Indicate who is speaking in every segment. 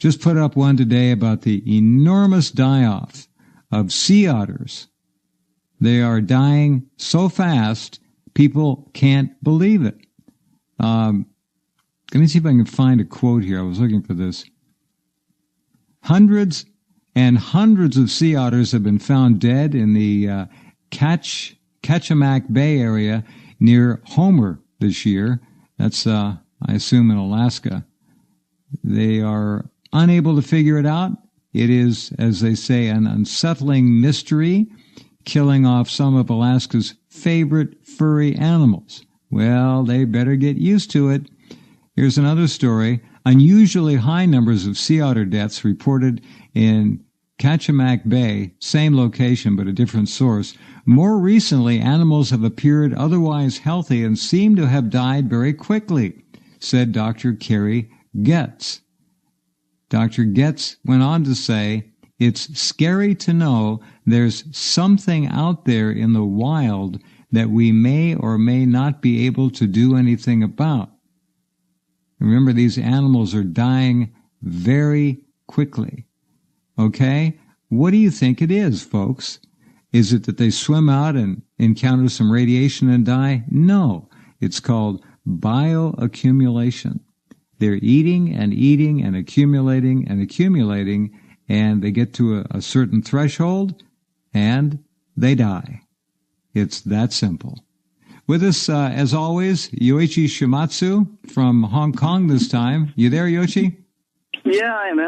Speaker 1: just put up one today about the enormous die-off of sea otters. They are dying so fast, people can't believe it. Let me see if I can find a quote here. I was looking for this. Hundreds and hundreds of sea otters have been found dead in the Ketchimak Bay area near Homer this year. That's, I assume, in Alaska. They are unable to figure it out. It is, as they say, an unsettling mystery, killing off some of Alaska's favorite furry animals. Well, they better get used to it. Here's another story. Unusually high numbers of sea otter deaths reported in Ketchimak Bay, same location but a different source. More recently, animals have appeared otherwise healthy and seem to have died very quickly, said Dr. Kerry Getz. Dr. Getz went on to say, it's scary to know there's something out there in the wild that we may or may not be able to do anything about. Remember, these animals are dying very quickly. Okay? What do you think it is, folks? Is it that they swim out and encounter some radiation and die? No. It's called bioaccumulation. They're eating and accumulating, and they get to a certain threshold, and they die. It's that simple. With us, as always, Yoichi Shimatsu from Hong Kong this time. You there, Yoichi?
Speaker 2: Yeah, I am.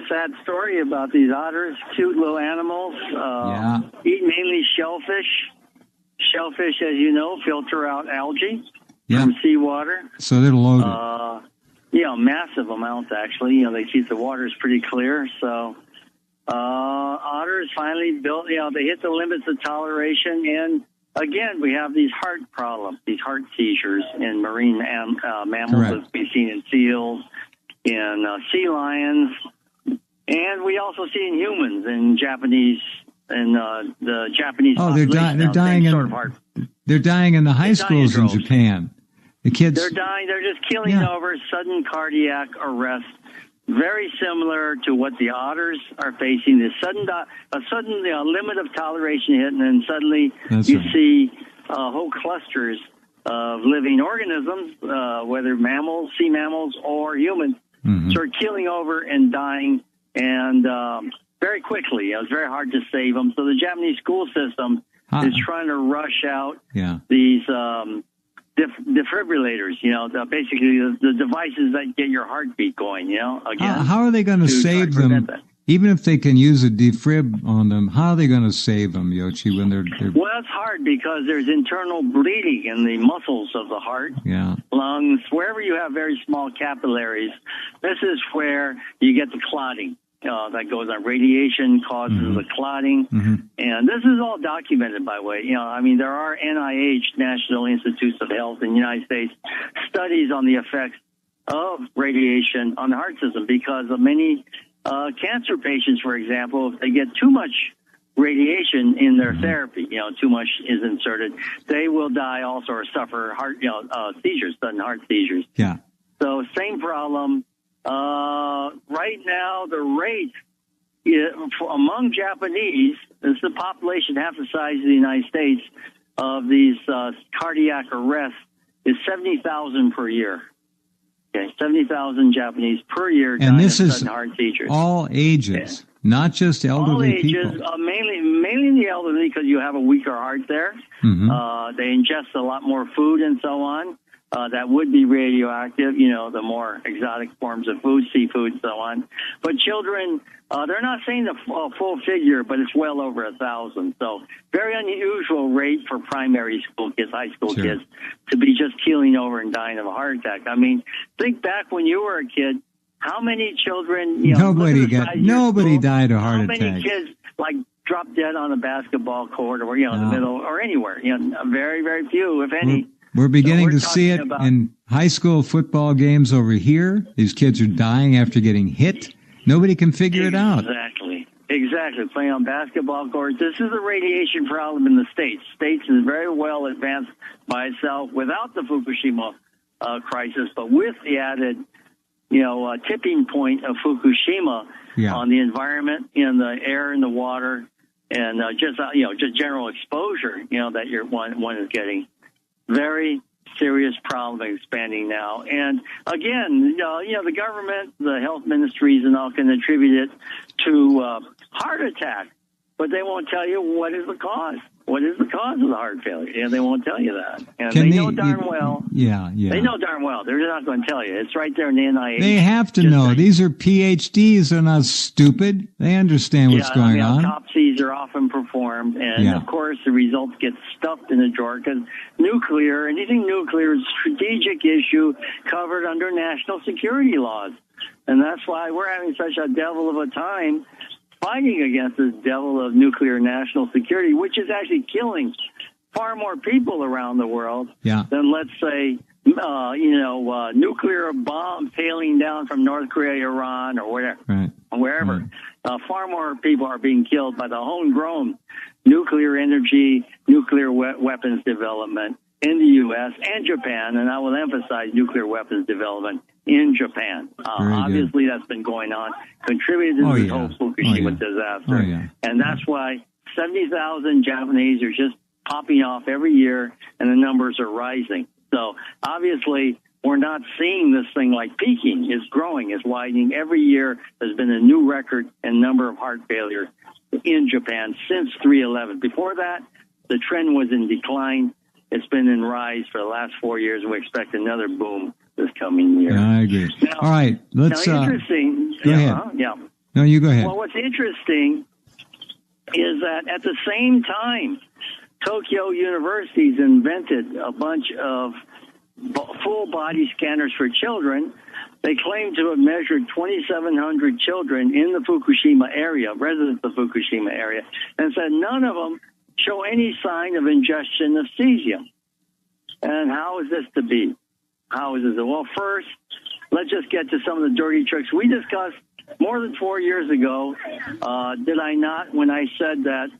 Speaker 2: Sad story about these otters, cute little animals. Eat mainly shellfish. Shellfish, as you know, filter out algae from seawater.
Speaker 1: So they're loaded.
Speaker 2: Massive amounts, actually. They keep the waters pretty clear. So otters finally built, they hit the limits of toleration. And, again, we have these heart problems, these heart seizures in marine mammals, as we've seen in seals, in sea lions, and we also see in humans, in Japanese, the Japanese.
Speaker 1: Oh, they're dying in the high schools in Japan. The kids,
Speaker 2: they're dying. They're just killing over, sudden cardiac arrest, very similar to what the otters are facing. This sudden limit of toleration hit, and then suddenly see whole clusters of living organisms, whether mammals, sea mammals, or humans, start killing over and dying, and very quickly. It's very hard to save them. So the Japanese school system is trying to rush out these defibrillators, basically the devices that get your heartbeat going, again.
Speaker 1: How are they going to save them? Even if they can use a defib on them, how are they going to save them, Yoichi, when they're...
Speaker 2: Well, it's hard because there's internal bleeding in the muscles of the heart, lungs, wherever you have very small capillaries. This is where you get the clotting. That goes on. Radiation causes the clotting. And this is all documented, by the way. There are NIH, National Institutes of Health in the United States, studies on the effects of radiation on the heart system because of many cancer patients, for example, if they get too much radiation in their therapy, too much is inserted, they will die also or suffer heart, seizures, sudden heart seizures.
Speaker 1: Yeah.
Speaker 2: So same problem. Right now, the rate among Japanese, this is the population half the size of the United States, of these cardiac arrests is 70,000 per year. Okay, 70,000 Japanese per year dying of sudden heart seizures.
Speaker 1: All ages, not just elderly people.
Speaker 2: All ages, mainly the elderly because you have a weaker heart there. They ingest a lot more food and so on. That would be radioactive, the more exotic forms of food, seafood, and so on. But children, they're not saying the full figure, but it's well over 1,000. So very unusual rate for primary school kids, high school kids, to be just keeling over and dying of a heart attack. Think back when you were a kid, how many children,
Speaker 1: nobody died of heart attack.
Speaker 2: How many kids, dropped dead on a basketball court or, in the middle or anywhere? Very, very few, if any.
Speaker 1: We're beginning to see it in high school football games over here. These kids are dying after getting hit. Nobody can figure it out.
Speaker 2: Exactly. Playing on basketball courts. This is a radiation problem in the States. States is very well advanced by itself without the Fukushima crisis, but with the added tipping point of Fukushima on the environment, in the air and the water, and just general exposure, that one is getting. Very serious problem expanding now. And again, the government, the health ministries and all can attribute it to heart attack, but they won't tell you what is the cause. What is the cause of the heart failure? And they won't tell you that. And they know darn well.
Speaker 1: Yeah.
Speaker 2: They know darn well. They're not going to tell you. It's right there in the NIH.
Speaker 1: They have to know. These are PhDs. They're not stupid. They understand what's going on.
Speaker 2: Autopsies are often performed. And, of course, the results get stuffed in a drawer because anything nuclear is a strategic issue covered under national security laws. And that's why we're having such a devil of a time fighting against this devil of nuclear national security, which is actually killing far more people around the world than, let's say, nuclear bombs hailing down from North Korea, Iran, or wherever. Far more people are being killed by the homegrown nuclear energy, nuclear weapons development in the U.S. and Japan, and I will emphasize nuclear weapons development in Japan. Obviously, that's been going on, contributed to this whole Fukushima disaster. And that's why 70,000 Japanese are just popping off every year, and the numbers are rising. So, obviously, we're not seeing this thing like peaking. It's growing. It's widening. Every year, there's been a new record in number of heart failure in Japan since 3/11. Before that, the trend was in decline. It's been in rise for the last 4 years, and we expect another boom this coming year.
Speaker 1: I agree. Now, all right, let's.
Speaker 2: Interesting.
Speaker 1: Go ahead. No, you go ahead.
Speaker 2: Well, what's interesting is that at the same time, Tokyo University's invented a bunch of full body scanners for children. They claim to have measured 2,700 children in the Fukushima area, residents of the Fukushima area, and said none of them show any sign of ingestion of cesium. And how is this to be? How is this? Well, first, let's just get to some of the dirty tricks we discussed more than 4 years ago. Did I not, when I said that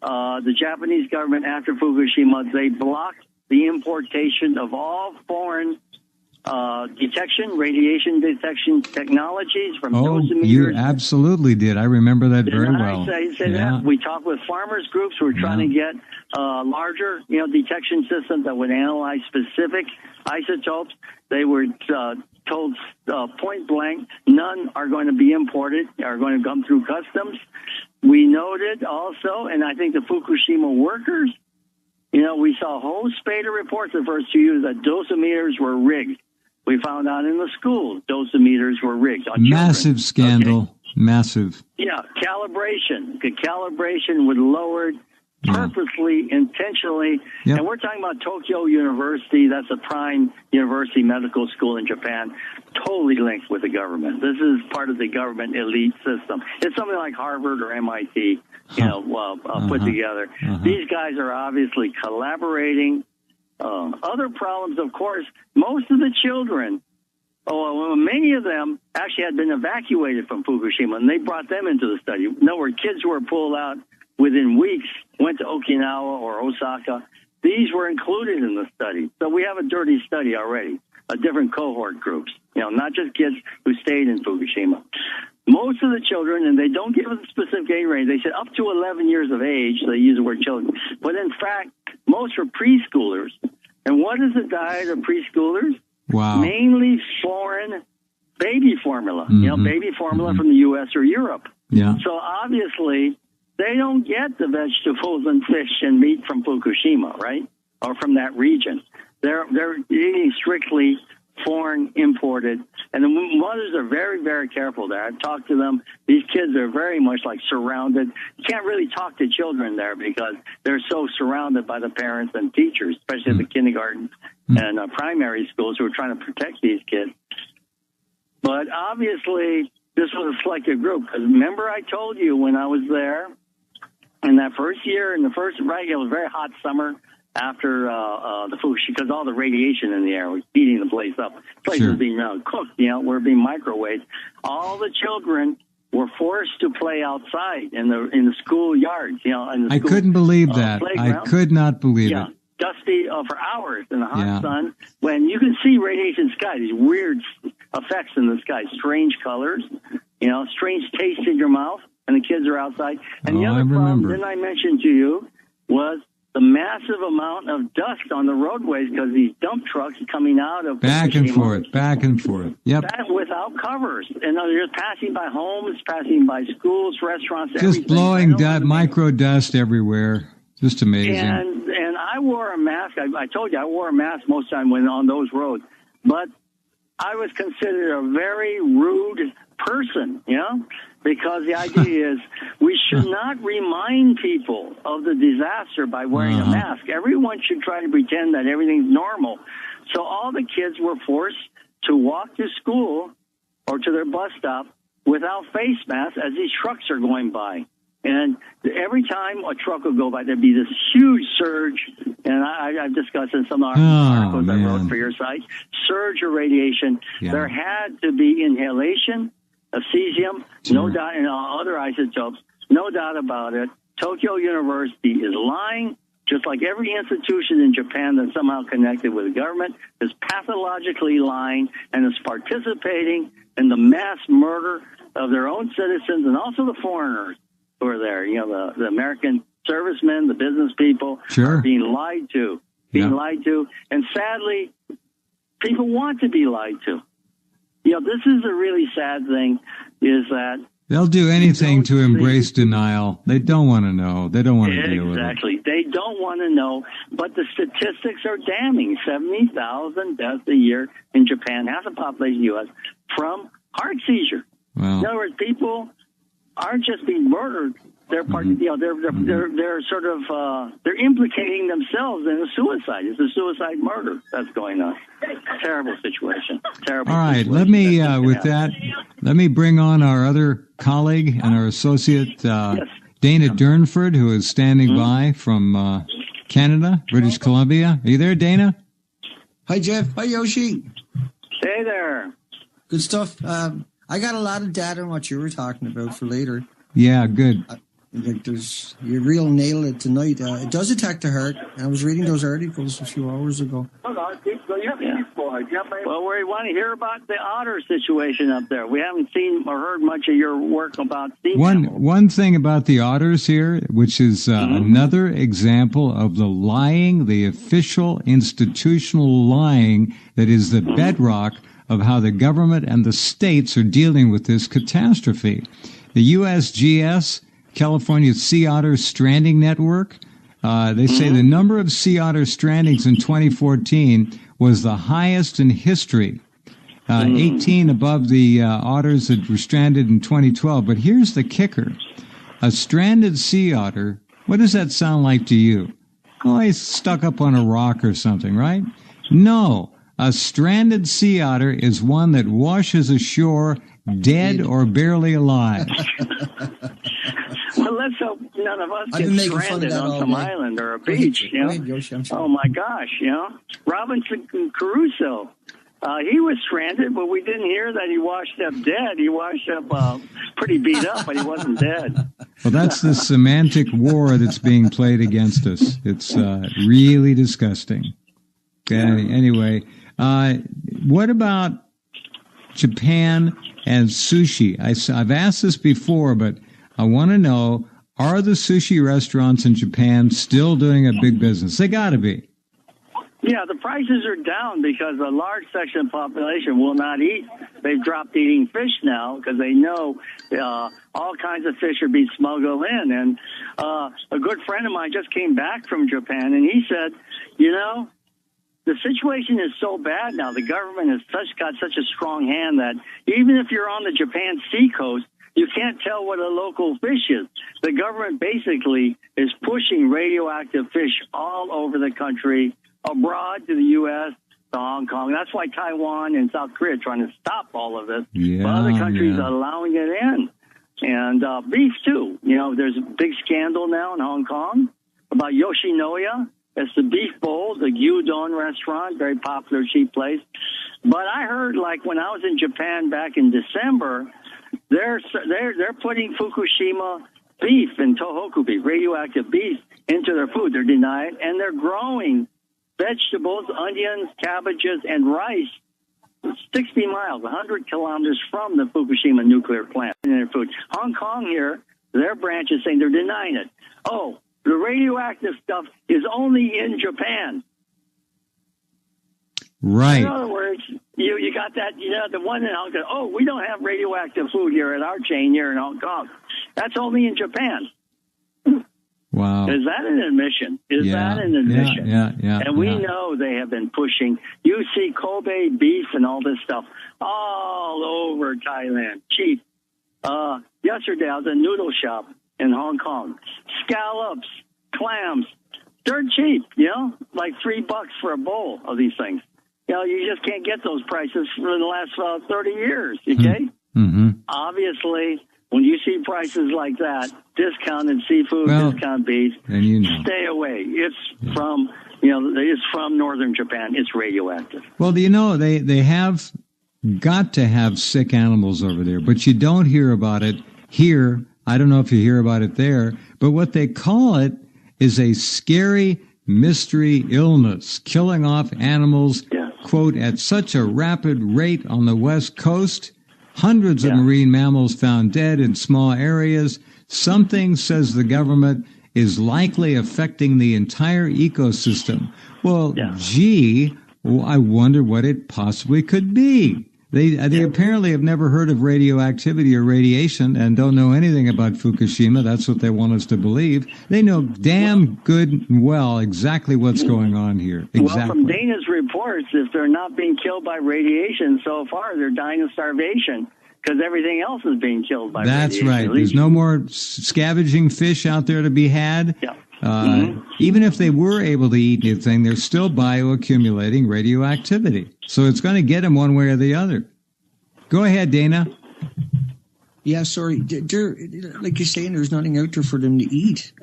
Speaker 2: the Japanese government, after Fukushima, they blocked the importation of all foreign radiation detection technologies from dosimeters.
Speaker 1: You absolutely did. I remember that very well.
Speaker 2: I say that? We talked with farmers groups who were trying to get larger, detection systems that would analyze specific isotopes. They were told point blank, none are going to be imported, are going to come through customs. We noted also, and I think the Fukushima workers, we saw a whole spate of reports the first 2 years that dosimeters were rigged. We found out in the schools dosimeters were rigged on
Speaker 1: Massive
Speaker 2: children.
Speaker 1: Scandal. Massive.
Speaker 2: Yeah, calibration. The calibration was lowered purposely, intentionally. Yep. And we're talking about Tokyo University. That's a prime university medical school in Japan, totally linked with the government. This is part of the government elite system. It's something like Harvard or MIT, put together. These guys are obviously collaborating. Other problems, of course, most of the children, many of them actually had been evacuated from Fukushima, and they brought them into the study. In other words, kids who were pulled out within weeks went to Okinawa or Osaka. These were included in the study. So we have a dirty study already, different cohort groups, not just kids who stayed in Fukushima. Most of the children, and they don't give us a specific age range, they said up to 11 years of age, they use the word children. But in fact, most were preschoolers. And what is the diet of preschoolers?
Speaker 1: Wow.
Speaker 2: Mainly foreign baby formula, baby formula from the U.S. or Europe.
Speaker 1: Yeah.
Speaker 2: So obviously, they don't get the vegetables and fish and meat from Fukushima, right? Or from that region. They're eating strictly foreign imported, and the mothers are very, very careful there. I've talked to them. These kids are very much like surrounded. You can't really talk to children there because they're so surrounded by the parents and teachers, especially at the kindergarten and primary schools who are trying to protect these kids. But obviously, this was a selected group. Because remember I told you when I was there, in that first year, it was a very hot summer, after the Fukushima, because all the radiation in the air was heating the place up. The place was being cooked, we're being microwaved. All the children were forced to play outside in the school yards,
Speaker 1: I couldn't believe that.
Speaker 2: Playground.
Speaker 1: I could not believe it.
Speaker 2: Dusty for hours in the hot sun, when you can see radiation sky, these weird effects in the sky, strange colors, strange taste in your mouth, and the kids are outside. And the other problem, didn't I mention to you, was the massive amount of dust on the roadways because these dump trucks coming out of
Speaker 1: back and forth. Yep.
Speaker 2: That without covers. And they're just passing by homes, passing by schools, restaurants,
Speaker 1: just
Speaker 2: everything.
Speaker 1: Blowing micro dust everywhere. Just amazing.
Speaker 2: And I wore a mask. I told you I wore a mask most of the time when on those roads. But I was considered a very rude person, because the idea is we should not remind people of the disaster by wearing a mask. Everyone should try to pretend that everything's normal. So all the kids were forced to walk to school or to their bus stop without face masks as these trucks are going by. And every time a truck would go by, there'd be this huge surge, and I've discussed in some articles I wrote for your site, surge of radiation. Yeah. There had to be inhalation of cesium, no doubt, and other isotopes, no doubt about it. Tokyo University is lying, just like every institution in Japan that's somehow connected with the government is pathologically lying and is participating in the mass murder of their own citizens and also the foreigners who are there. The American servicemen, the business people are being lied to, and sadly, people want to be lied to. This is a really sad thing, is that
Speaker 1: they'll do anything to embrace denial. They don't want to know. They don't want to deal with it.
Speaker 2: Exactly. They don't want to know, but the statistics are damning. 70,000 deaths a year in Japan, half the population of the U.S., from heart seizure.
Speaker 1: Wow.
Speaker 2: In other words, people aren't just being murdered. They're they're sort of they're implicating themselves in a suicide. It's a suicide murder that's going on. Terrible situation. Terrible.
Speaker 1: All right, let me let me bring on our other colleague and our associate, Dana Durnford, who is standing by from Canada, British Columbia. Are you there, Dana?
Speaker 3: Hi, Jeff. Hi, Yoshi.
Speaker 2: Hey there.
Speaker 3: Good stuff. I got a lot of data on what you were talking about for later.
Speaker 1: Yeah, good.
Speaker 3: You real nailed it tonight. It does attack the heart. I was reading those articles a few hours ago.
Speaker 2: Well, we want to hear about the otter situation up there. We haven't seen or heard much of your work about sea mammals.
Speaker 1: One thing about the otters here, which is another example of the lying, the official institutional lying that is the bedrock of how the government and the states are dealing with this catastrophe. The USGS, California Sea Otter Stranding Network, they say the number of sea otter strandings in 2014 was the highest in history, 18 above the otters that were stranded in 2012. But here's the kicker. A stranded sea otter, what does that sound like to you? Oh, he's stuck up on a rock or something, right? No. A stranded sea otter is one that washes ashore dead or barely alive.
Speaker 2: Well, let's hope none of us get stranded on some island or a beach. Oh, my gosh, Robinson Crusoe, he was stranded, but we didn't hear that he washed up dead. He washed up pretty beat up, but he wasn't dead.
Speaker 1: Well, that's the semantic war that's being played against us. It's really disgusting. Anyway, what about Japan and sushi? I've asked this before, but I want to know, are the sushi restaurants in Japan still doing a big business? They got to be.
Speaker 2: Yeah, the prices are down because a large section of the population will not eat. They've dropped eating fish now because they know all kinds of fish are being smuggled in. And a good friend of mine just came back from Japan, and he said, the situation is so bad now. The government has got such a strong hand that even if you're on the Japan sea coast, you can't tell what a local fish is. The government basically is pushing radioactive fish all over the country, abroad to the U.S., to Hong Kong. That's why Taiwan and South Korea are trying to stop all of this. But other countries are allowing it in. And beef, too. There's a big scandal now in Hong Kong about Yoshinoya. It's the beef bowl, the gyudon restaurant, very popular, cheap place. But I heard, when I was in Japan back in December, they're putting Fukushima beef and Tohoku beef, radioactive beef, into their food. They're denying it, and they're growing vegetables, onions, cabbages, and rice 60 miles, 100 kilometers from the Fukushima nuclear plant in their food. Hong Kong here, their branch is saying they're denying it. Oh, the radioactive stuff is only in Japan.
Speaker 1: Right.
Speaker 2: In other words, you got that, the one in Hong Kong. Oh, we don't have radioactive food here at our chain here in Hong Kong. That's only in Japan.
Speaker 1: Wow.
Speaker 2: Is that an admission? Is that an admission?
Speaker 1: Yeah.
Speaker 2: And we know they have been pushing. You see Kobe beef and all this stuff all over Thailand. Cheap. Yesterday, I was at a noodle shop in Hong Kong. Scallops, clams, they're cheap, like $3 for a bowl of these things. You just can't get those prices for the last 30 years, okay?
Speaker 1: Mm-hmm.
Speaker 2: Obviously, when you see prices like that, discounted seafood, discounted beef, stay away. It's from, it's from northern Japan. It's radioactive.
Speaker 1: Well, they have got to have sick animals over there, but you don't hear about it here. I don't know if you hear about it there, but what they call it is a scary mystery illness, killing off animals, quote, at such a rapid rate on the West Coast. Hundreds of marine mammals found dead in small areas. Something, says the government, is likely affecting the entire ecosystem. Well, I wonder what it possibly could be. They apparently have never heard of radioactivity or radiation and don't know anything about Fukushima. That's what they want us to believe. They know damn good and well exactly what's going on here. Exactly.
Speaker 2: Well, from Dana's reports, if they're not being killed by radiation so far, they're dying of starvation because everything else is being killed by radiation.
Speaker 1: That's right. There's no more scavenging fish out there to be had.
Speaker 2: Yeah.
Speaker 1: Even if they were able to eat anything, they're still bioaccumulating radioactivity. So it's going to get them one way or the other. Go ahead, Dana.
Speaker 3: Yeah, sorry. Like you're saying, there's nothing out there for them to eat.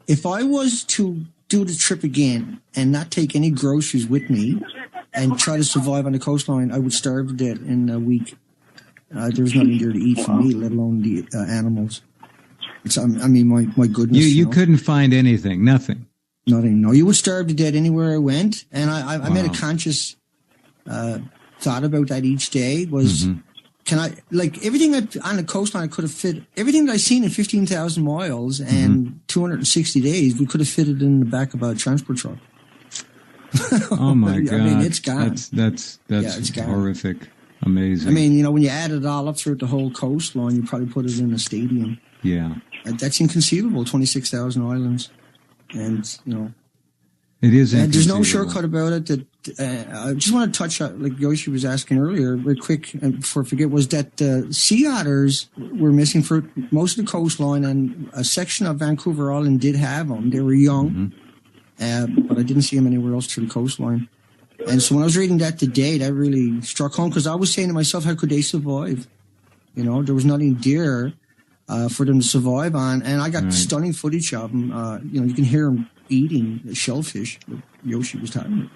Speaker 3: If I was to do the trip again and not take any groceries with me and try to survive on the coastline, I would starve to death in a week. There's nothing there to eat for me, let alone the animals. My goodness.
Speaker 1: You couldn't find anything, nothing.
Speaker 3: Nothing. No, you would starve to death anywhere I went. And I made a conscious thought about that each day was, can I, like everything on the coastline I could have fit, everything that I've seen in 15,000 miles and 260 days, we could have fitted in the back of a transport truck.
Speaker 1: Oh my God.
Speaker 3: I mean, it's gone.
Speaker 1: That's
Speaker 3: it's gone.
Speaker 1: Horrific. Amazing.
Speaker 3: I mean, when you add it all up throughout the whole coastline, you probably put it in a stadium.
Speaker 1: Yeah.
Speaker 3: That's inconceivable, 26,000 islands. And,
Speaker 1: it is
Speaker 3: inconceivable. There's no shortcut about it. I just want to touch on, like Yoshi was asking earlier, very quick, before I forget, was that sea otters were missing for most of the coastline, and a section of Vancouver Island did have them. They were young, but I didn't see them anywhere else to the coastline. And so when I was reading that today, that really struck home, because I was saying to myself, how could they survive? There was nothing there for them to survive on. And I got stunning footage of them. You can hear them eating the shellfish that Yoshi was talking about.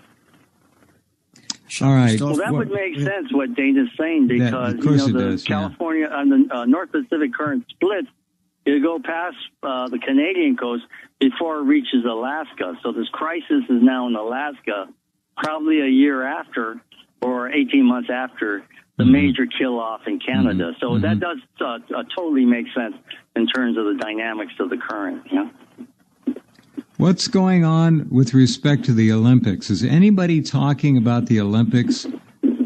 Speaker 1: All right.
Speaker 2: Well, that would make sense what Dana's saying, because the California and the North Pacific current splits. You go past the Canadian coast before it reaches Alaska. So this crisis is now in Alaska, probably a year after or 18 months after the major kill-off in Canada. So that does totally make sense in terms of the dynamics of the current. Yeah.
Speaker 1: What's going on with respect to the Olympics? Is anybody talking about the Olympics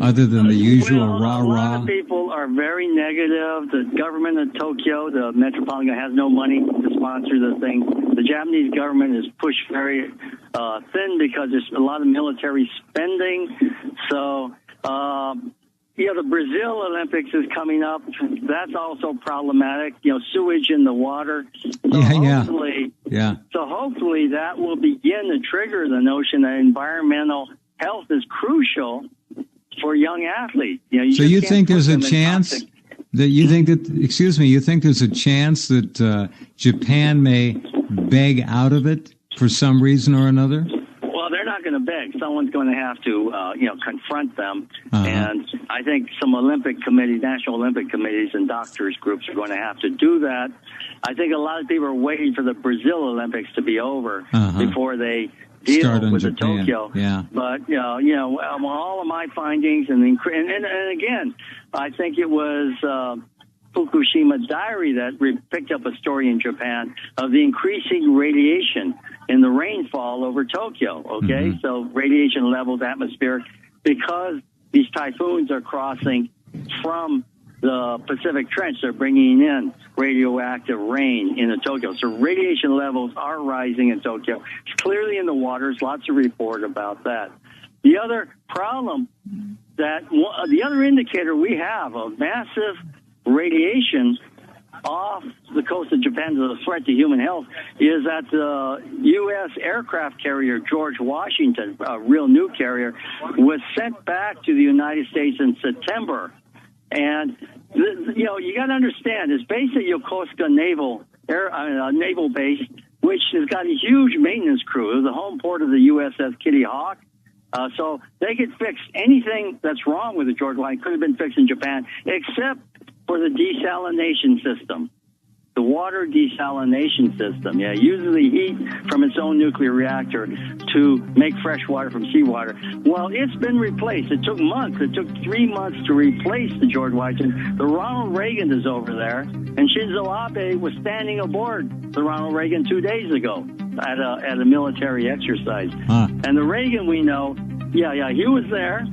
Speaker 1: other than the usual rah-rah?
Speaker 2: A lot of people are very negative. The government of Tokyo, the metropolitan, has no money to sponsor the thing. The Japanese government is pushed very thin because there's a lot of military spending. So, the Brazil Olympics is coming up. That's also problematic. Sewage in the water. So hopefully that will begin to trigger the notion that environmental health is crucial for young athletes.
Speaker 1: So you think there's a chance that you think there's a chance that Japan may beg out of it for some reason or another?
Speaker 2: Well, they're not going to beg. Someone's going to have to, confront them. And I think some Olympic committees, National Olympic committees and doctors groups are going to have to do that. I think a lot of people are waiting for the Brazil Olympics to be over before they deal with the Tokyo.
Speaker 1: Yeah.
Speaker 2: But all of my findings, and again, I think it was Fukushima Diary that picked up a story in Japan of the increasing radiation in the rainfall over Tokyo. Okay, so radiation levels, atmospheric, because these typhoons are crossing from the Pacific Trench. They're bringing in radioactive rain into Tokyo. So radiation levels are rising in Tokyo. It's clearly in the waters. Lots of report about that. The other problem the other indicator we have of massive radiation off the coast of Japan to the threat to human health is that the U.S. aircraft carrier George Washington, a real new carrier, was sent back to the United States in September. And, you got to understand, it's based at Yokosuka Naval Base, which has got a huge maintenance crew. It was the home port of the USS Kitty Hawk. So they could fix anything that's wrong with the George Washington. Could have been fixed in Japan, except for the desalination system, the water desalination system. Yeah, it uses the heat from its own nuclear reactor to make fresh water from seawater. Well, it's been replaced. It took months. It took 3 months to replace the George Washington. The Ronald Reagan is over there, and Shinzo Abe was standing aboard the Ronald Reagan 2 days ago at a military exercise. And the Reagan we know, he was there.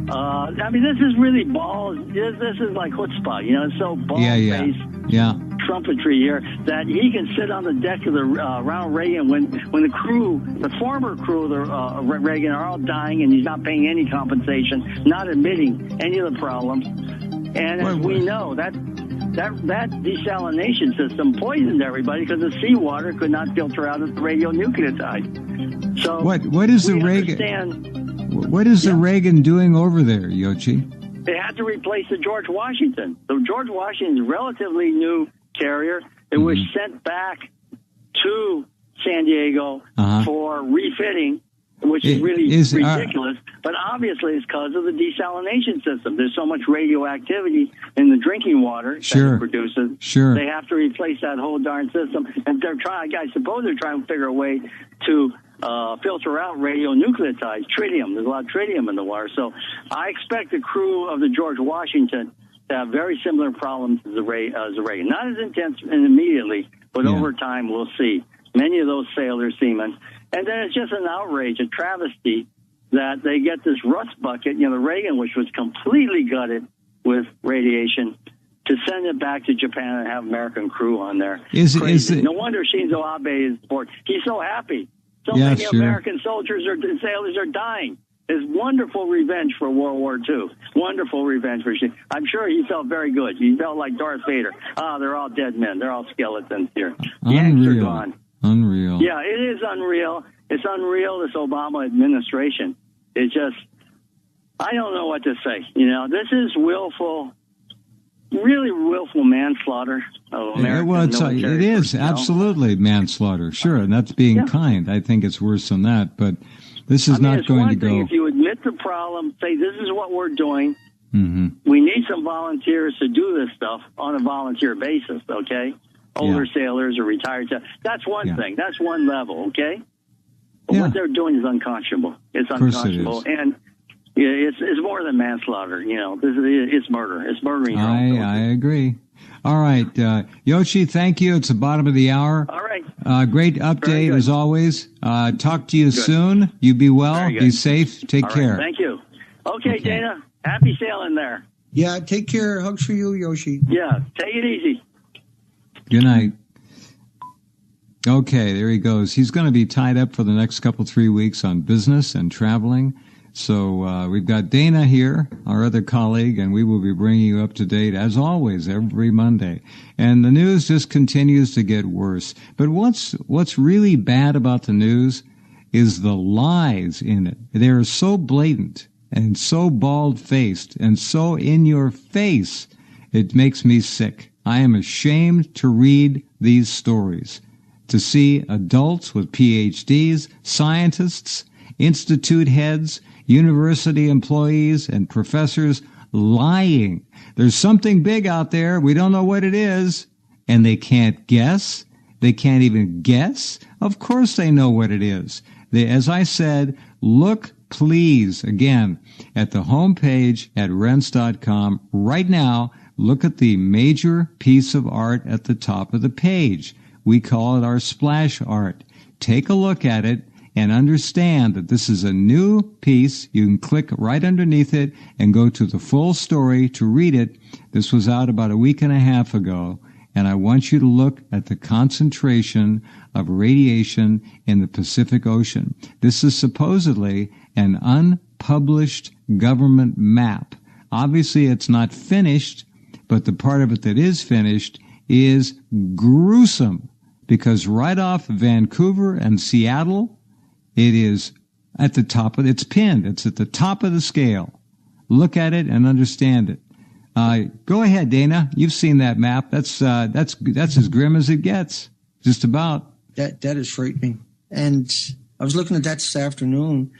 Speaker 2: This is really balls. This is like chutzpah, it's so ball-faced trumpetry here that he can sit on the deck of the Ronald Reagan when the former crew of the Reagan are all dying and he's not paying any compensation, not admitting any of the problems. And as we know, that desalination system poisoned everybody because the seawater could not filter out the radionucleotide. So
Speaker 1: what is the Reagan? What is the Reagan doing over there, Yoshi?
Speaker 2: They had to replace the George Washington. The George Washington is a relatively new carrier. It was sent back to San Diego for refitting, which is really ridiculous. But obviously it's because of the desalination system. There's so much radioactivity in the drinking water that it produces. They have to replace that whole darn system. And I suppose they're trying to figure a way to filter out radionucleotides, tritium. There's a lot of tritium in the water. So I expect the crew of the George Washington to have very similar problems as the Reagan. Not as intense and immediately, but over time we'll see. Many of those sailors, seamen. And then it's just an outrage, a travesty, that they get this rust bucket, the Reagan, which was completely gutted with radiation, to send it back to Japan and have American crew on there. No wonder Shinzo Abe is bored. He's so happy. So many American soldiers and sailors are dying. It's wonderful revenge for World War II. Wonderful revenge for Shinzo. I'm sure he felt very good. He felt like Darth Vader. They're all dead men. They're all skeletons here. Yanks are gone.
Speaker 1: Unreal.
Speaker 2: Yeah, it is unreal. It's unreal, this Obama administration. It's just, I don't know what to say. This is really willful manslaughter of American
Speaker 1: it is absolutely manslaughter, and that's being kind. I think it's worse than that, but this is not going to go.
Speaker 2: If you admit the problem, say this is what we're doing, we need some volunteers to do this stuff on a volunteer basis, okay? Older sailors or retired sailors. That's one thing. That's one level, okay? But what they're doing is unconscionable. It's unconscionable. And it's more than manslaughter. It's murder. It's murdering.
Speaker 1: I agree. All right. Yoshi, thank you. It's the bottom of the hour.
Speaker 2: All right.
Speaker 1: Great update as always. Talk to you soon. You be well. Be safe. Take care.
Speaker 2: Thank you. Okay, Dana. Happy sailing there.
Speaker 3: Yeah, take care. Hugs for you, Yoshi.
Speaker 2: Yeah, take it easy.
Speaker 1: Good night. Okay, there he goes. He's going to be tied up for the next 3 weeks on business and traveling. So we've got Dana here, our other colleague, and we will be bringing you up to date, as always, every Monday. And the news just continues to get worse. But what's really bad about the news is the lies in it. They are so blatant and so bald-faced and so in your face, it makes me sick. I am ashamed to read these stories, to see adults with PhDs, scientists, institute heads, university employees, and professors lying. There's something big out there. We don't know what it is. And they can't guess. They can't even guess. Of course they know what it is. As I said, look, please, again, at the homepage at Rense.com right now. Look at the major piece of art at the top of the page. We call it our splash art. Take a look at it and understand that this is a new piece. You can click right underneath it and go to the full story to read it. This was out about a week and a half ago, and I want you to look at the concentration of radiation in the Pacific Ocean. This is supposedly an unpublished government map. Obviously, it's not finished, but the part of it that is finished is gruesome, because right off Vancouver and Seattle, it is at the top of, it's pinned. It's at the top of the scale. Look at it and understand it. Go ahead, Dana. You've seen that map. That's as grim as it gets. Just about.
Speaker 3: That is frightening. And I was looking at that this afternoon.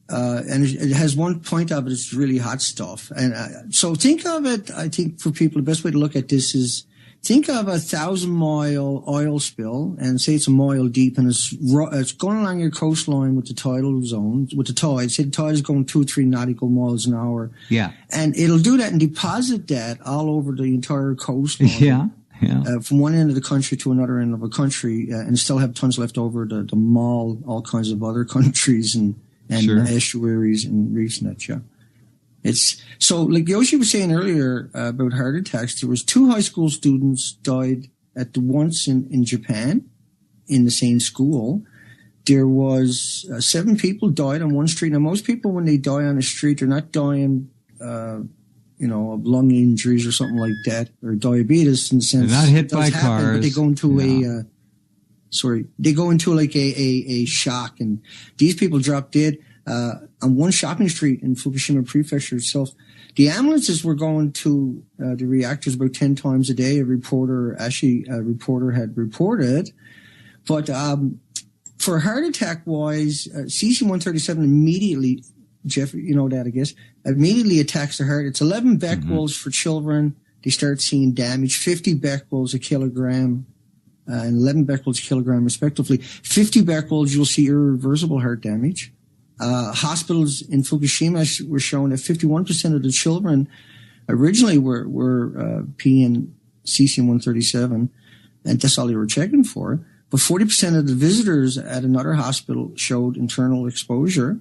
Speaker 3: And it has one point of it. It's really hot stuff. And so think of it, I think for people, the best way to look at this is think of 1,000-mile oil spill and say it's a mile deep and it's going along your coastline with the tidal zone, with the tide. Say the tide is going 2 or 3 nautical miles an hour.
Speaker 1: Yeah.
Speaker 3: And it'll do that and deposit that all over the entire coastline.
Speaker 1: Yeah.
Speaker 3: From one end of the country to another end of a country, and still have tons left over to maul all kinds of other countries and sure. Estuaries and reefs and that, yeah. It's so, like Yoshi was saying earlier about heart attacks, there was 2 high school students died at once in Japan in the same school. There was 7 people died on one street. Now, most people, when they die on a street, they're not dying, of lung injuries or something like that, or diabetes in the sense.
Speaker 1: They're not hit by cars.
Speaker 3: But they go into they go into like a shock, and these people dropped dead on one shopping street in Fukushima Prefecture itself. The ambulances were going to the reactors about 10 times a day. A reporter had reported, but for heart attack wise, cesium-137 immediately, Jeff, you know that I guess, immediately attacks the heart. It's 11 becquerels for children. They start seeing damage, 50 becquerels a kilogram. And 11 becquerels a kilogram, respectively. 50 becquerels, you'll see irreversible heart damage. Hospitals in Fukushima were showing that 51% of the children originally were peeing cesium-137, and that's all they were checking for. But 40% of the visitors at another hospital showed internal exposure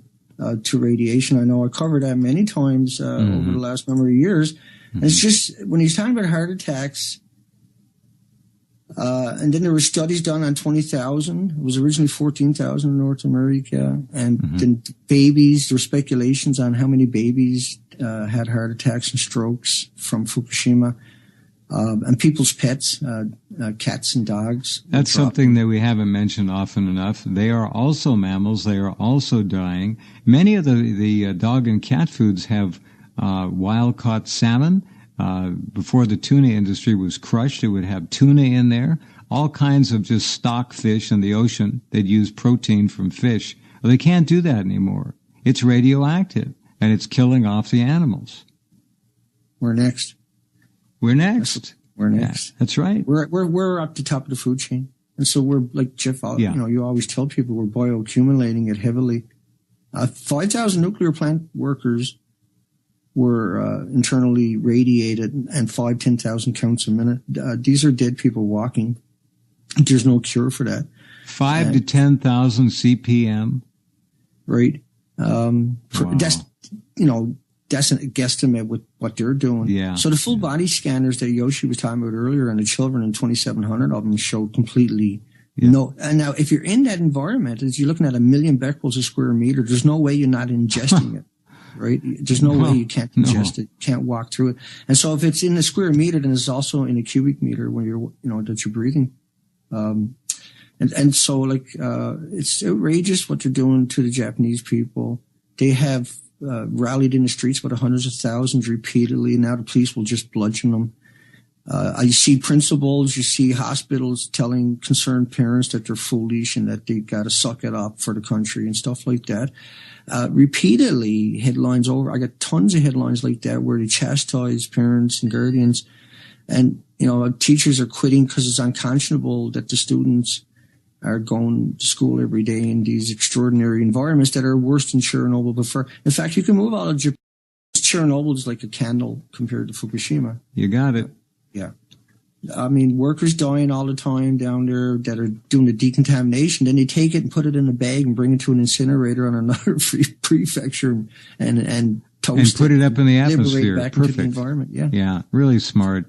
Speaker 3: to radiation. I know I covered that many times over the last number of years. And it's just, when he's talking about heart attacks, and then there were studies done on 20,000. It was originally 14,000 in North America. And then babies, there were speculations on how many babies had heart attacks and strokes from Fukushima. And people's pets, cats and dogs.
Speaker 1: That's something that we haven't mentioned often enough. They are also mammals. They are also dying. Many of the dog and cat foods have wild-caught salmon. Before the tuna industry was crushed, it would have tuna in there, all kinds of just stock fish in the ocean. They'd use protein from fish. Well, they can't do that anymore. It's radioactive, and it's killing off the animals.
Speaker 3: We're next.
Speaker 1: We're next.
Speaker 3: Yeah,
Speaker 1: that's right.
Speaker 3: We're up the top of the food chain. And so we're, like Jeff, you always tell people we're bioaccumulating it heavily. 5,000 nuclear plant workers were internally radiated, and 10,000 counts a minute. These are dead people walking. There's no cure for that.
Speaker 1: 5 to 10,000 CPM.
Speaker 3: Right.
Speaker 1: Wow.
Speaker 3: That's a guesstimate with what they're doing.
Speaker 1: Yeah.
Speaker 3: So the full body scanners that Yoshi was talking about earlier, and the children, and 2,700 of them showed completely no. And now, if you're in that environment, as you're looking at 1 million becquerels a square meter, there's no way you're not ingesting it. Right? There's no way you can't ingest it, can't walk through it. And so if it's in a square meter, then it's also in a cubic meter when you're, that you're breathing. And so it's outrageous what they're doing to the Japanese people. They have rallied in the streets with hundreds of thousands repeatedly. Now the police will just bludgeon them. You see principals, you see hospitals telling concerned parents that they're foolish and that they got to suck it up for the country and stuff like that. Repeatedly, headlines over. I got tons of headlines like that where they chastise parents and guardians, and teachers are quitting because it's unconscionable that the students are going to school every day in these extraordinary environments that are worse than Chernobyl. But in fact, you can move all of Japan. Chernobyl is like a candle compared to Fukushima.
Speaker 1: You got it.
Speaker 3: Yeah. I mean, workers dying all the time down there that are doing the decontamination. Then they take it and put it in a bag and bring it to an incinerator on another prefecture and toast
Speaker 1: and put it up in the atmosphere.
Speaker 3: Back
Speaker 1: Perfect.
Speaker 3: Into the environment. Yeah.
Speaker 1: Yeah. Really smart.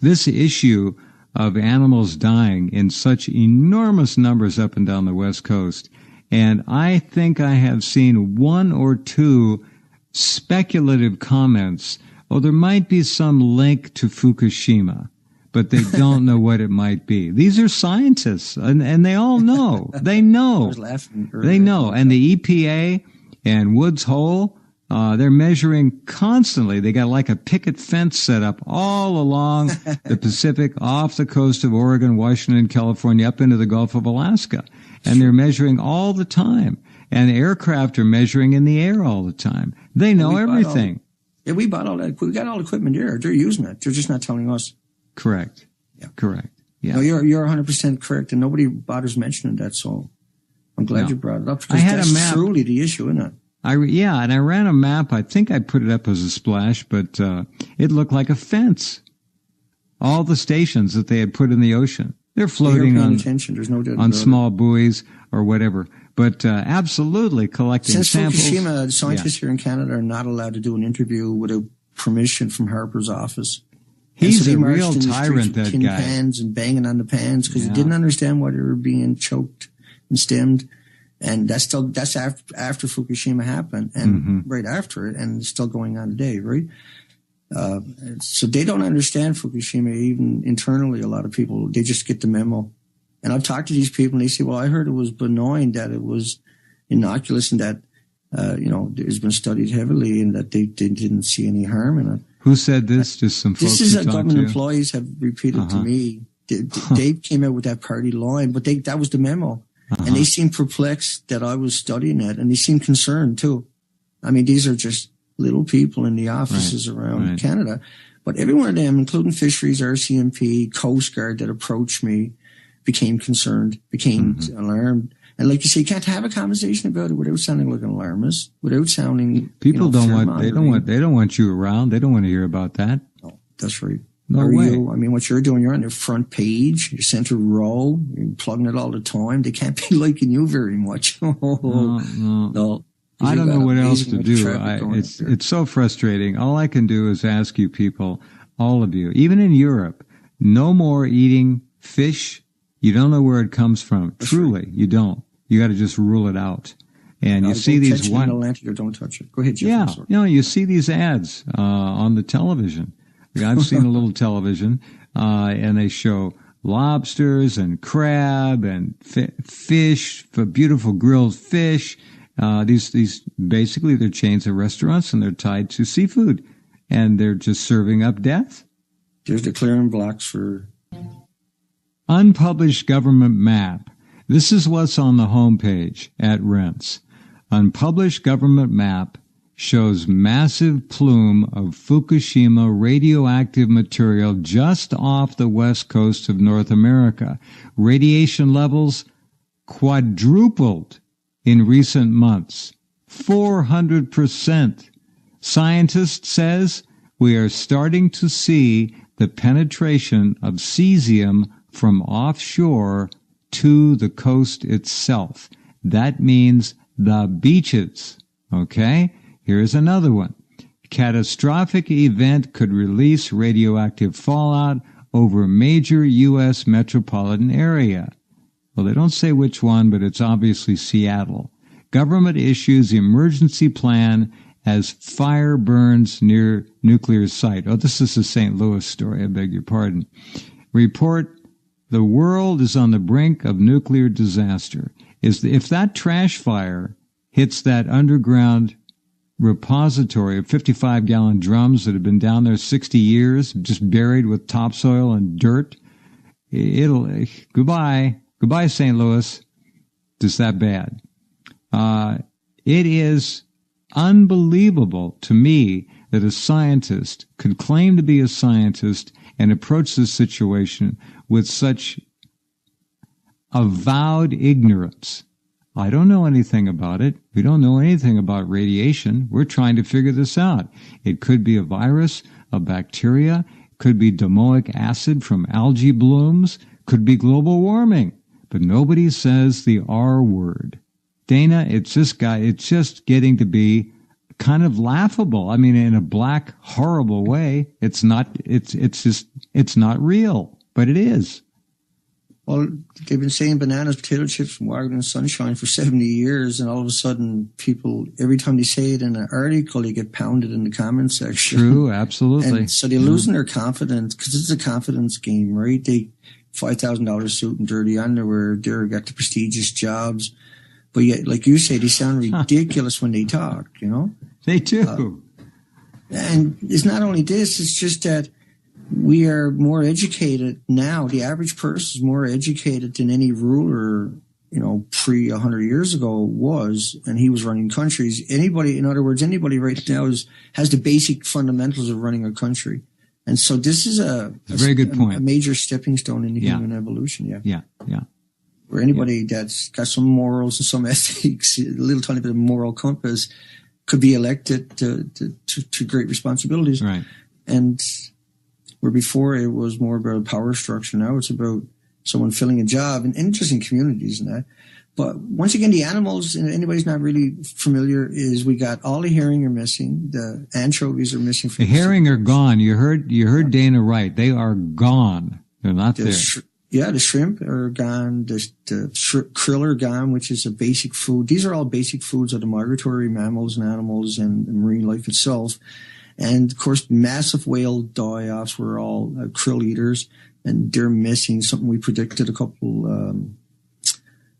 Speaker 1: This issue of animals dying in such enormous numbers up and down the West Coast. And I think I have seen one or two speculative comments. Oh, there might be some link to Fukushima, but they don't know what it might be. These are scientists, and they all know. They know.
Speaker 3: I was laughing earlier.
Speaker 1: They know. And the EPA and Woods Hole, they're measuring constantly. They got like a picket fence set up all along the Pacific, off the coast of Oregon, Washington, California, up into the Gulf of Alaska. And they're measuring all the time. And aircraft are measuring in the air all the time. They know everything.
Speaker 3: We bought all that. We got all the equipment there. They're using it. They're just not telling us.
Speaker 1: Correct. Yeah. Correct. Yeah.
Speaker 3: No, you're 100% correct, and nobody bothers mentioning that. So I'm glad you brought it up, because that's truly the issue, isn't it?
Speaker 1: And I ran a map. I think I put it up as a splash, but it looked like a fence. All the stations that they had put in the ocean. They're floating on small buoys or whatever. But absolutely collecting samples.
Speaker 3: Since Fukushima, scientists here in Canada are not allowed to do an interview without permission from Harper's office.
Speaker 1: He's a real tyrant, that guy.
Speaker 3: Pans and banging on the pans because he didn't understand why they were being choked and stemmed. And that's after Fukushima happened and right after it, and it's still going on today, right? So they don't understand Fukushima, even internally. A lot of people, they just get the memo. And I've talked to these people, and they say, well, I heard it was benign, that it was innocuous, and that, it's been studied heavily, and that they didn't see any harm in it.
Speaker 1: Who said this? Just some folks.
Speaker 3: This is what government employees have repeated to me. They came out with that party line, but that was the memo. And they seemed perplexed that I was studying it, and they seemed concerned too. I mean, these are just little people in the offices around Canada, but every one of them, including fisheries, RCMP, Coast Guard, that approached me, became concerned, became alarmed. And like you say, you can't have a conversation about it without sounding like an alarmist, without sounding.
Speaker 1: People don't want you around. They don't want to hear about that.
Speaker 3: No, that's right.
Speaker 1: No way.
Speaker 3: I mean, what you're doing, you're on their front page, your center row, you're plugging it all the time. They can't be liking you very much. No.
Speaker 1: I don't know what else to do. It's so frustrating. All I can do is ask you people, all of you, even in Europe, no more eating fish. You don't know where it comes from. Truly, you don't. You got to just rule it out. And you see these
Speaker 3: one. Don't touch it. Go ahead, Jeff.
Speaker 1: Yeah, you see these ads on the television. I've seen a little television, and they show lobsters and crab and fish, beautiful grilled fish. These basically they're chains of restaurants, and they're tied to seafood, and they're just serving up death.
Speaker 3: There's the clearing blocks for
Speaker 1: unpublished government map. This is what's on the homepage at Rense. Unpublished government map shows massive plume of Fukushima radioactive material just off the west coast of North America. Radiation levels quadrupled in recent months. 400%. Scientist says we are starting to see the penetration of cesium from offshore to the coast itself. That means the beaches. Okay? Here's another one. Catastrophic event could release radioactive fallout over major U.S. metropolitan area. Well, they don't say which one, but it's obviously Seattle. Government issues emergency plan as fire burns near nuclear site. Oh, this is the St. Louis story. I beg your pardon. Report, the world is on the brink of nuclear disaster. If that trash fire hits that underground repository of 55-gallon drums that have been down there 60 years, just buried with topsoil and dirt, goodbye, St. Louis. It's that bad. It is unbelievable to me that a scientist could claim to be a scientist and approach this situation with such avowed ignorance. I don't know anything about it. We don't know anything about radiation. We're trying to figure this out. It could be a virus, a bacteria, could be domoic acid from algae blooms, could be global warming. But nobody says the R word. Dana, it's just getting to be kind of laughable. I mean, in a black, horrible way. It's not real, but it is.
Speaker 3: Well, they've been saying bananas, potato chips, and water and sunshine for 70 years, and all of a sudden, people, every time they say it in an article, they get pounded in the comment section.
Speaker 1: True, absolutely.
Speaker 3: And so they're losing their confidence, because it's a confidence game, right? They $5,000 suit and dirty underwear, they've got the prestigious jobs. But yet, like you say, they sound ridiculous when they talk, you know?
Speaker 1: They do.
Speaker 3: And it's not only this, it's just that we are more educated now. The average person is more educated than any ruler, you know, 100 years ago was, and he was running countries. Anybody, in other words, anybody right now has the basic fundamentals of running a country. And so this is a
Speaker 1: very good point.
Speaker 3: A major stepping stone in the human evolution.
Speaker 1: Yeah.
Speaker 3: Where anybody that's got some morals and some ethics, a little tiny bit of moral compass, could be elected to great responsibilities.
Speaker 1: Right.
Speaker 3: And where before it was more about a power structure, now it's about someone filling a job in interesting communities and that. But once again, the animals, and anybody's not really familiar, is we got all the herring are missing. The anchovies are missing.
Speaker 1: The herring are gone. You heard Dana right. They are gone. They're not there.
Speaker 3: The shrimp are gone. The krill are gone, which is a basic food. These are all basic foods of the migratory mammals and animals and marine life itself. And of course, massive whale die-offs were all krill eaters, and they're missing. Something we predicted a couple,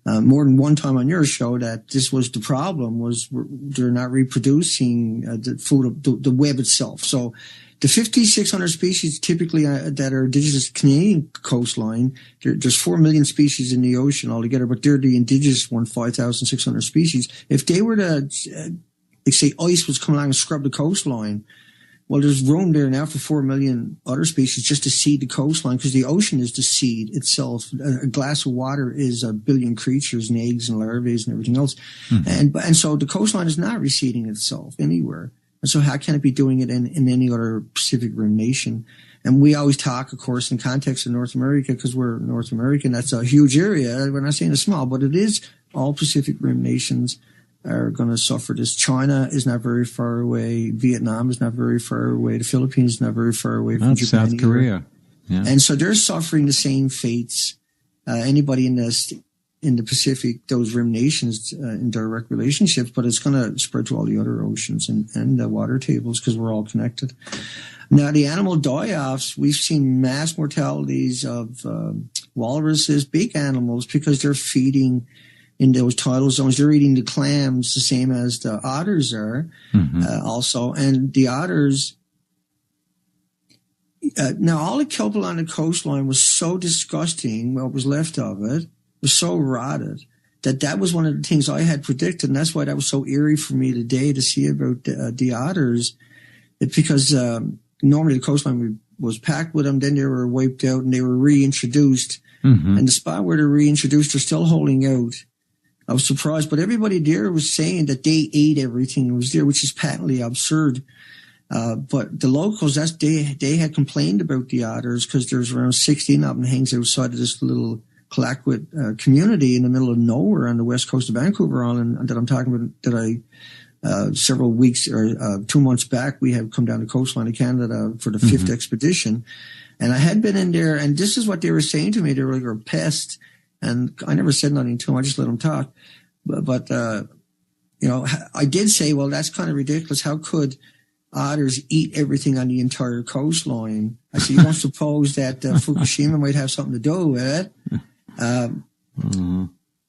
Speaker 3: more than one time on your show, that this was the problem, was they're not reproducing the food, the web itself. So the 5,600 species typically that are indigenous Canadian coastline, there's 4 million species in the ocean altogether, but they're the indigenous one, 5,600 species. If they were to, like say, ice was coming along and scrub the coastline, well, there's room there now for 4 million other species just to seed the coastline, because the ocean is the seed itself. A glass of water is a billion creatures and eggs and larvae and everything else. Mm-hmm. And so the coastline is not reseeding itself anywhere. And so how can it be doing it in any other Pacific Rim nation? And we always talk, of course, in context of North America, because we're North American. That's a huge area. We're not saying it's small, but it is. All Pacific Rim nations are going to suffer this. China is not very far away. Vietnam is not very far away. The Philippines is not very far away from Japan.
Speaker 1: South Korea. Yeah.
Speaker 3: And so they're suffering the same fates. Anybody in the Pacific, those rim nations in direct relationships, but it's going to spread to all the other oceans and the water tables, because we're all connected. Now, the animal die-offs, we've seen mass mortalities of walruses, big animals, because they're feeding in those tidal zones. They're eating the clams the same as the otters are, also. And the otters, now all the kelp along the coastline was so disgusting, what was left of it was so rotted, that was one of the things I had predicted. And that's why that was so eerie for me today to see about the otters, because normally the coastline was packed with them, then they were wiped out and they were reintroduced. And the spot where they're reintroduced, they're still holding out. I was surprised, but everybody there was saying that they ate everything that was there, which is patently absurd. But the locals, they had complained about the otters, because there's around 16 of them hangs outside of this little Clayoquot community in the middle of nowhere on the west coast of Vancouver Island that I'm talking about, that several weeks or 2 months back, we have come down the coastline of Canada for the fifth expedition. And I had been in there, and this is what they were saying to me. They were like, a pest. And I never said nothing to them. I just let them talk. But you know, I did say, well, that's kind of ridiculous. How could otters eat everything on the entire coastline? I said, you don't suppose that Fukushima might have something to do with it?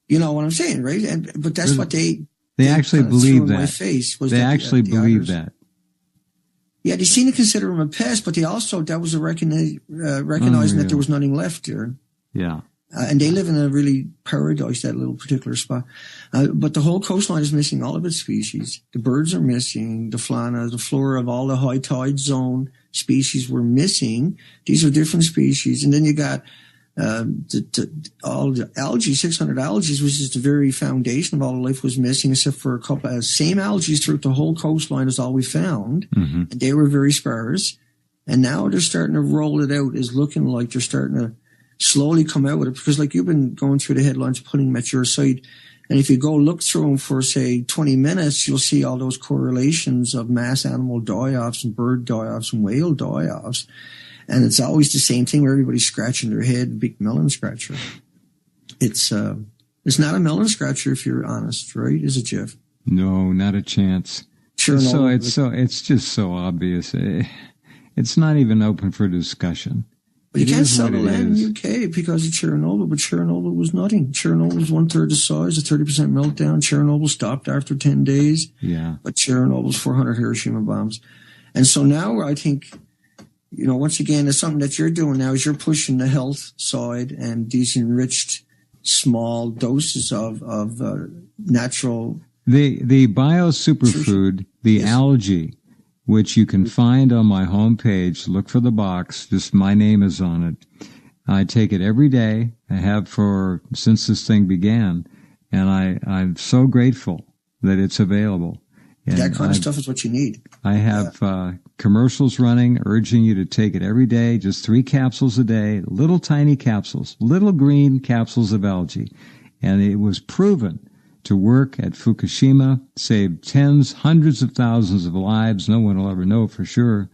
Speaker 3: You know what I'm saying, right? But that's what they
Speaker 1: actually believe that.
Speaker 3: In my face was
Speaker 1: they actually believe that.
Speaker 3: Yeah, they seem to consider them a pest, but they also, that was a recognizing that there was nothing left there.
Speaker 1: Yeah.
Speaker 3: And they live in a really paradise, that little particular spot. But the whole coastline is missing all of its species. The birds are missing, the fauna, the flora of all the high tide zone species were missing. These are different species. And then you got all the algae, 600 algae, which is the very foundation of all life, was missing, except for a couple of same algae throughout the whole coastline is all we found. Mm-hmm. And they were very sparse. And now they're starting to roll it out. It's looking like they're starting to slowly come out with it, because like you've been going through the headlines, putting them at your site. And if you go look through them for, say, 20 minutes, you'll see all those correlations of mass animal die-offs and bird die-offs and whale die-offs. And it's always the same thing where everybody's scratching their head, big melon scratcher. It's not a melon scratcher if you're honest, right? Is it, Jeff?
Speaker 1: No, not a chance. Sure. It's just so obvious. It's not even open for discussion.
Speaker 3: But you can't sell the land in the UK because of Chernobyl, but Chernobyl was nothing. Chernobyl was 1/3 the size, a 30% meltdown. Chernobyl stopped after 10 days.
Speaker 1: Yeah.
Speaker 3: But Chernobyl's 400 Hiroshima bombs. And so now I think, once again, it's something that you're doing now is you're pushing the health side and these enriched small doses of natural.
Speaker 1: The bio superfood, the algae, which you can find on my homepage. Look for the box. Just my name is on it. I take it every day. I have since this thing began. And I'm so grateful that it's available. And
Speaker 3: that kind of stuff is what you need.
Speaker 1: I have commercials running urging you to take it every day, just 3 capsules a day, little tiny capsules, little green capsules of algae. And it was proven to work at Fukushima, saved tens, hundreds of thousands of lives. No one will ever know for sure.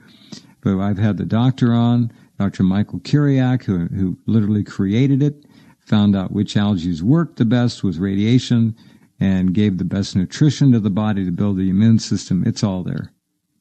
Speaker 1: But I've had the doctor on, Dr. Michael Kiriak, who literally created it, found out which algae worked the best with radiation, and gave the best nutrition to the body to build the immune system. It's all there.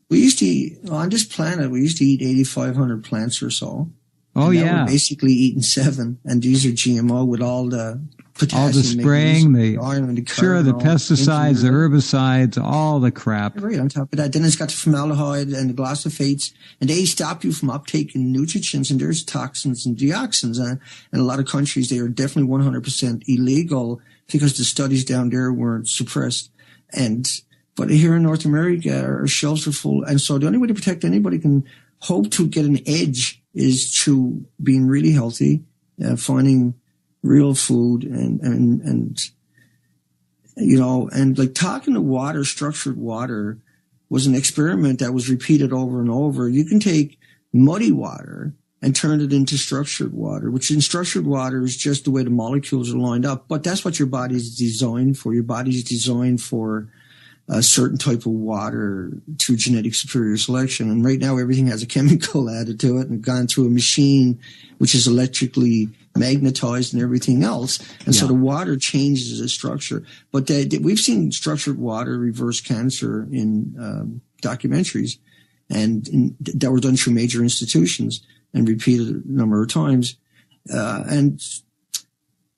Speaker 3: We used to eat, on this planet, we used to eat 8,500 plants or so.
Speaker 1: Oh, yeah.
Speaker 3: We're basically eating 7, and these are GMO with all the potassium.
Speaker 1: All the spraying, the pesticides, the herbicides, all the crap.
Speaker 3: Right, on top of that. Then it's got the formaldehyde and the glyphosates, and they stop you from uptaking nutrients, and there's toxins and dioxins. And in a lot of countries, they are definitely 100% illegal because the studies down there weren't suppressed. But here in North America, our shelves are full. And so the only way to protect anybody can hope to get an edge is through being really healthy, finding real food and like talking to water, structured water was an experiment that was repeated over and over. You can take muddy water and turn it into structured water, which in structured water is just the way the molecules are lined up. But that's what your body is designed for. Your body is designed for a certain type of water through genetic superior selection. And right now everything has a chemical added to it and gone through a machine which is electrically magnetized and everything else. And so the water changes its structure. But we've seen structured water reverse cancer in documentaries and that were done through major institutions and repeated a number of times. And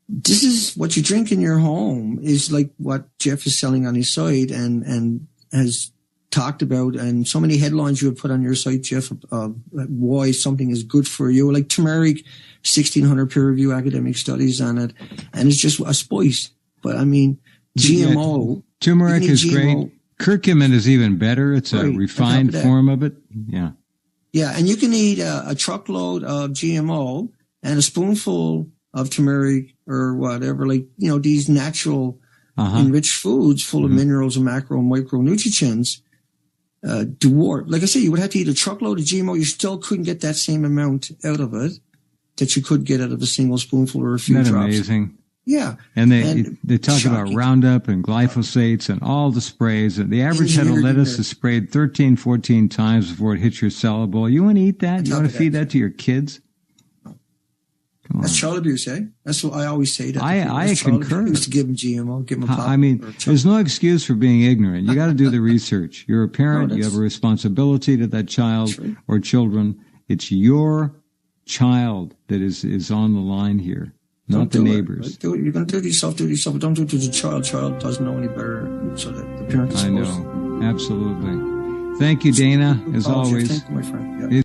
Speaker 3: this is what you drink in your home is like what Jeff is selling on his site and has talked about. And so many headlines you have put on your site, Jeff, of why something is good for you. Like turmeric, 1,600 peer-reviewed academic studies on it. And it's just a spice. But I mean, GMO.
Speaker 1: Turmeric is great. Curcumin is even better. It's a refined form of it. Yeah.
Speaker 3: Yeah. And you can eat a truckload of GMO and a spoonful of turmeric or whatever, like, these natural enriched foods full of minerals and macro and micronutrients, dwarf. Like I say, you would have to eat a truckload of GMO. You still couldn't get that same amount out of it that you could get out of a single spoonful or a few drops.
Speaker 1: Isn't that amazing?
Speaker 3: Yeah.
Speaker 1: And they talk about Roundup and glyphosates and all the sprays. And the average head of lettuce is sprayed 13, 14 times before it hits your salad bowl. You want to eat that? You want to feed that to your kids?
Speaker 3: That's child abuse, eh? That's what I always say.
Speaker 1: I concur.
Speaker 3: To give them GMO, give them a pop.
Speaker 1: I mean, there's no excuse for being ignorant. You got to do the research. You're a parent. You have a responsibility to that child or children. It's your child that is on the line here, not the neighbors.
Speaker 3: You're going to do it yourself. Do it yourself. But don't do it to the child. Child doesn't know any better. So that the parent is
Speaker 1: I know. Absolutely. Thank you, Dana, as always.
Speaker 3: Thank you, my friend. Yeah.